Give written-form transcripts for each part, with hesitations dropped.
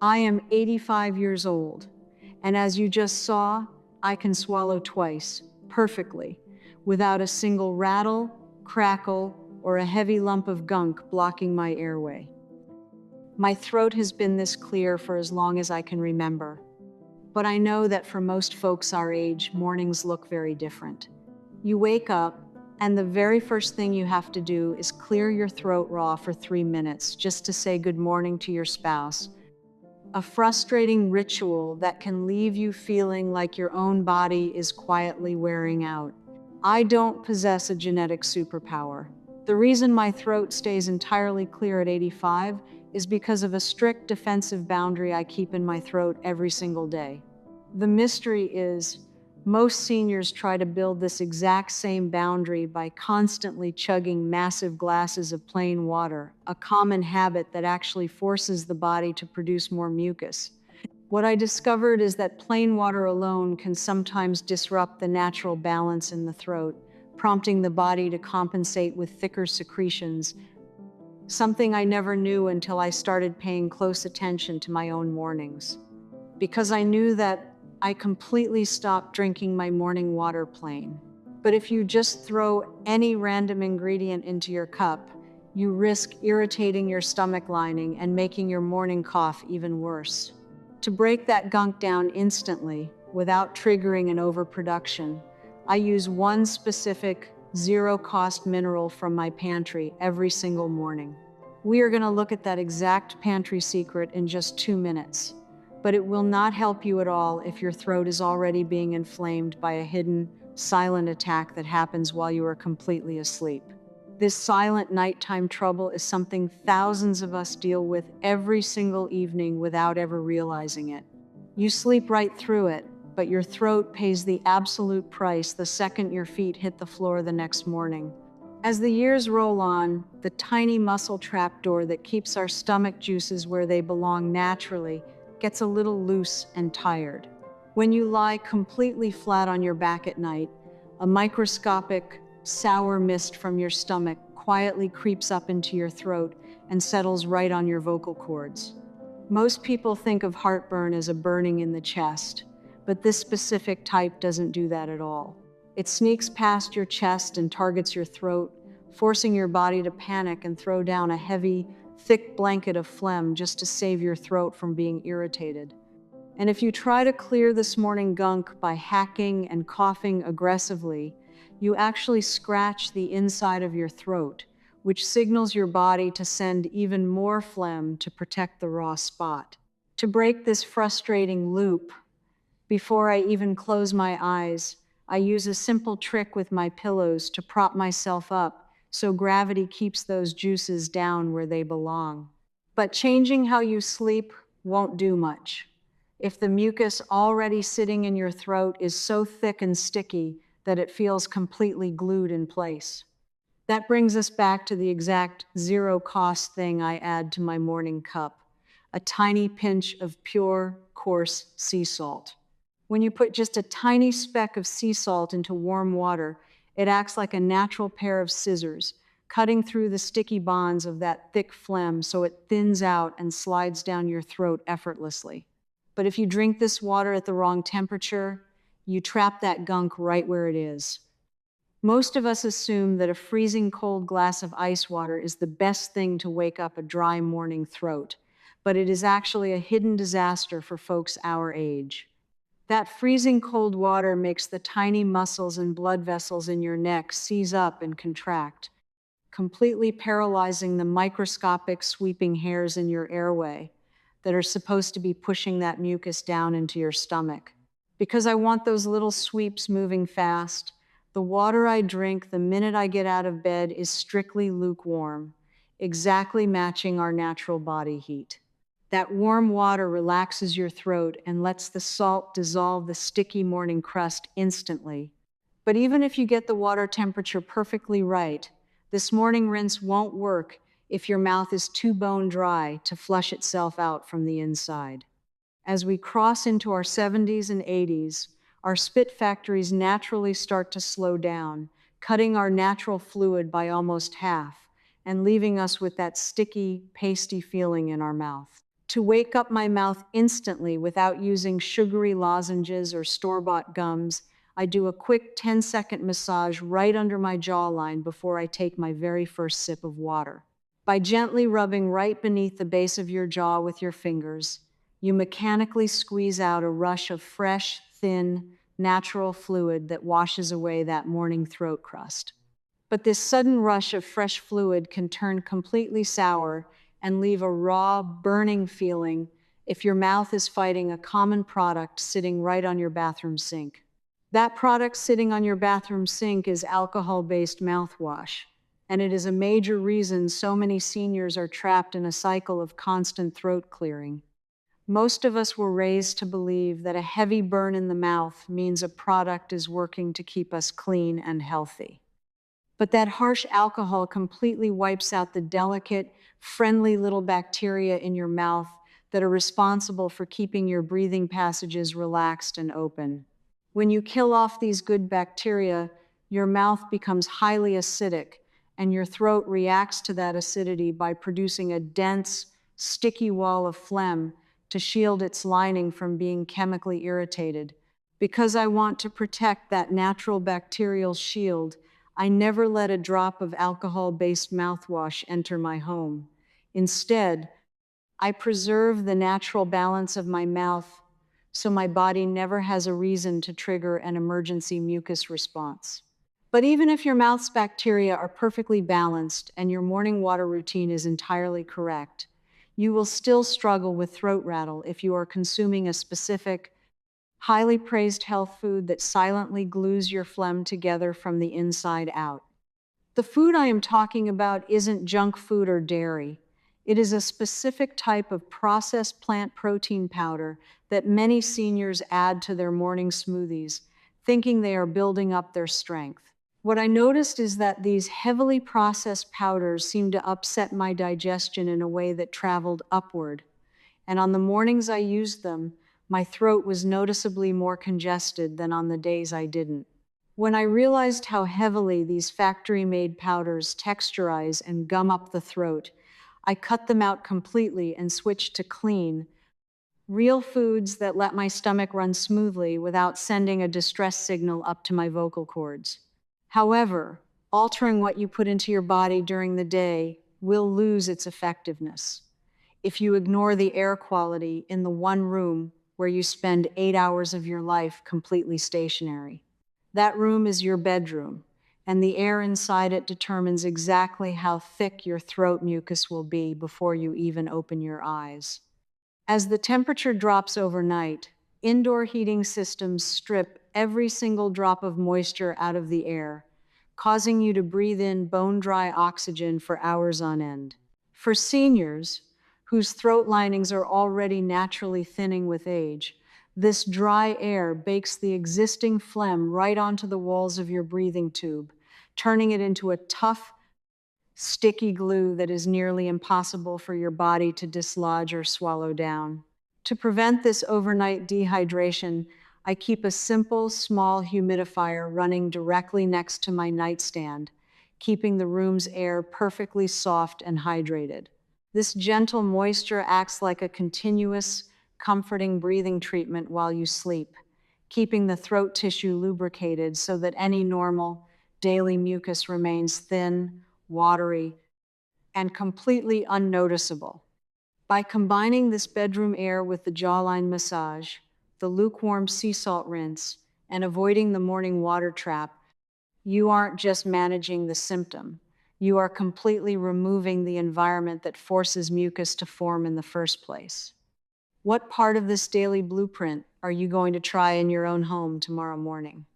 I am 85 years old, and as you just saw, I can swallow twice, perfectly, without a single rattle, crackle, or a heavy lump of gunk blocking my airway. My throat has been this clear for as long as I can remember, but I know that for most folks our age, mornings look very different. You wake up, and the very first thing you have to do is clear your throat raw for 3 minutes just to say good morning to your spouse. A frustrating ritual that can leave you feeling like your own body is quietly wearing out. I don't possess a genetic superpower. The reason my throat stays entirely clear at 85 is because of a strict defensive boundary I keep in my throat every single day. The mystery is, most seniors try to build this exact same boundary by constantly chugging massive glasses of plain water, a common habit that actually forces the body to produce more mucus. What I discovered is that plain water alone can sometimes disrupt the natural balance in the throat, prompting the body to compensate with thicker secretions, something I never knew until I started paying close attention to my own mornings. Because I knew that I completely stopped drinking my morning water plain. But if you just throw any random ingredient into your cup, you risk irritating your stomach lining and making your morning cough even worse. To break that gunk down instantly, without triggering an overproduction, I use one specific, zero-cost mineral from my pantry every single morning. We are going to look at that exact pantry secret in just 2 minutes. But it will not help you at all if your throat is already being inflamed by a hidden, silent attack that happens while you are completely asleep. This silent nighttime trouble is something thousands of us deal with every single evening without ever realizing it. You sleep right through it, but your throat pays the absolute price the second your feet hit the floor the next morning. As the years roll on, the tiny muscle trapdoor that keeps our stomach juices where they belong naturally gets a little loose and tired. When you lie completely flat on your back at night, a microscopic, sour mist from your stomach quietly creeps up into your throat and settles right on your vocal cords. Most people think of heartburn as a burning in the chest, but this specific type doesn't do that at all. It sneaks past your chest and targets your throat, forcing your body to panic and throw down a heavy, thick blanket of phlegm just to save your throat from being irritated. And if you try to clear this morning gunk by hacking and coughing aggressively, you actually scratch the inside of your throat, which signals your body to send even more phlegm to protect the raw spot. To break this frustrating loop, before I even close my eyes, I use a simple trick with my pillows to prop myself up so gravity keeps those juices down where they belong. But changing how you sleep won't do much if the mucus already sitting in your throat is so thick and sticky that it feels completely glued in place. That brings us back to the exact zero-cost thing I add to my morning cup, a tiny pinch of pure, coarse sea salt. When you put just a tiny speck of sea salt into warm water, it acts like a natural pair of scissors, cutting through the sticky bonds of that thick phlegm so it thins out and slides down your throat effortlessly. But if you drink this water at the wrong temperature, you trap that gunk right where it is. Most of us assume that a freezing cold glass of ice water is the best thing to wake up a dry morning throat, but it is actually a hidden disaster for folks our age. That freezing cold water makes the tiny muscles and blood vessels in your neck seize up and contract, completely paralyzing the microscopic sweeping hairs in your airway that are supposed to be pushing that mucus down into your stomach. Because I want those little sweeps moving fast, the water I drink the minute I get out of bed is strictly lukewarm, exactly matching our natural body heat. That warm water relaxes your throat and lets the salt dissolve the sticky morning crust instantly. But even if you get the water temperature perfectly right, this morning rinse won't work if your mouth is too bone dry to flush itself out from the inside. As we cross into our 70s and 80s, our spit factories naturally start to slow down, cutting our natural fluid by almost half and leaving us with that sticky, pasty feeling in our mouth. To wake up my mouth instantly without using sugary lozenges or store-bought gums, I do a quick 10-second massage right under my jawline before I take my very first sip of water. By gently rubbing right beneath the base of your jaw with your fingers, you mechanically squeeze out a rush of fresh, thin, natural fluid that washes away that morning throat crust. But this sudden rush of fresh fluid can turn completely sour and leave a raw, burning feeling if your mouth is fighting a common product sitting right on your bathroom sink. That product sitting on your bathroom sink is alcohol-based mouthwash, and it is a major reason so many seniors are trapped in a cycle of constant throat clearing. Most of us were raised to believe that a heavy burn in the mouth means a product is working to keep us clean and healthy. But that harsh alcohol completely wipes out the delicate, friendly little bacteria in your mouth that are responsible for keeping your breathing passages relaxed and open. When you kill off these good bacteria, your mouth becomes highly acidic, and your throat reacts to that acidity by producing a dense, sticky wall of phlegm to shield its lining from being chemically irritated. Because I want to protect that natural bacterial shield, I never let a drop of alcohol-based mouthwash enter my home. Instead, I preserve the natural balance of my mouth so my body never has a reason to trigger an emergency mucus response. But even if your mouth's bacteria are perfectly balanced and your morning water routine is entirely correct, you will still struggle with throat rattle if you are consuming a specific, highly praised health food that silently glues your phlegm together from the inside out. The food I am talking about isn't junk food or dairy. It is a specific type of processed plant protein powder that many seniors add to their morning smoothies, thinking they are building up their strength. What I noticed is that these heavily processed powders seem to upset my digestion in a way that traveled upward. And on the mornings I used them, my throat was noticeably more congested than on the days I didn't. When I realized how heavily these factory-made powders texturize and gum up the throat, I cut them out completely and switched to clean, real foods that let my stomach run smoothly without sending a distress signal up to my vocal cords. However, altering what you put into your body during the day will lose its effectiveness if you ignore the air quality in the one room where you spend 8 hours of your life completely stationary. That room is your bedroom, and the air inside it determines exactly how thick your throat mucus will be before you even open your eyes. As the temperature drops overnight, indoor heating systems strip every single drop of moisture out of the air, causing you to breathe in bone-dry oxygen for hours on end. For seniors, whose throat linings are already naturally thinning with age, this dry air bakes the existing phlegm right onto the walls of your breathing tube, turning it into a tough, sticky glue that is nearly impossible for your body to dislodge or swallow down. To prevent this overnight dehydration, I keep a simple, small humidifier running directly next to my nightstand, keeping the room's air perfectly soft and hydrated. This gentle moisture acts like a continuous, comforting breathing treatment while you sleep, keeping the throat tissue lubricated so that any normal, daily mucus remains thin, watery, and completely unnoticeable. By combining this bedroom air with the jawline massage, the lukewarm sea salt rinse, and avoiding the morning water trap, you aren't just managing the symptom. You are completely removing the environment that forces mucus to form in the first place. What part of this daily blueprint are you going to try in your own home tomorrow morning?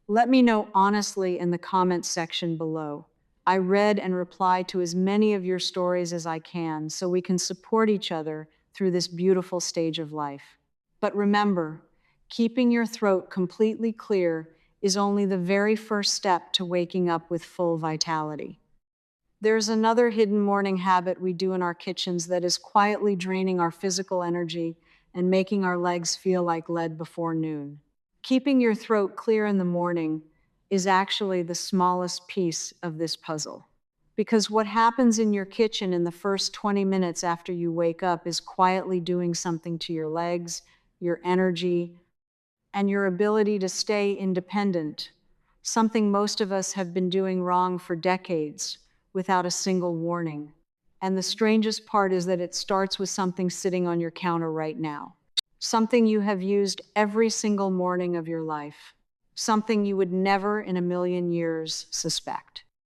Let me know honestly in the comments section below. I read and reply to as many of your stories as I can so we can support each other through this beautiful stage of life. But remember, keeping your throat completely clear is only the very first step to waking up with full vitality. There's another hidden morning habit we do in our kitchens that is quietly draining our physical energy and making our legs feel like lead before noon. Keeping your throat clear in the morning is actually the smallest piece of this puzzle. Because what happens in your kitchen in the first 20 minutes after you wake up is quietly doing something to your legs, your energy, and your ability to stay independent, something most of us have been doing wrong for decades without a single warning. And the strangest part is that it starts with something sitting on your counter right now. Something you have used every single morning of your life. Something you would never in a million years suspect.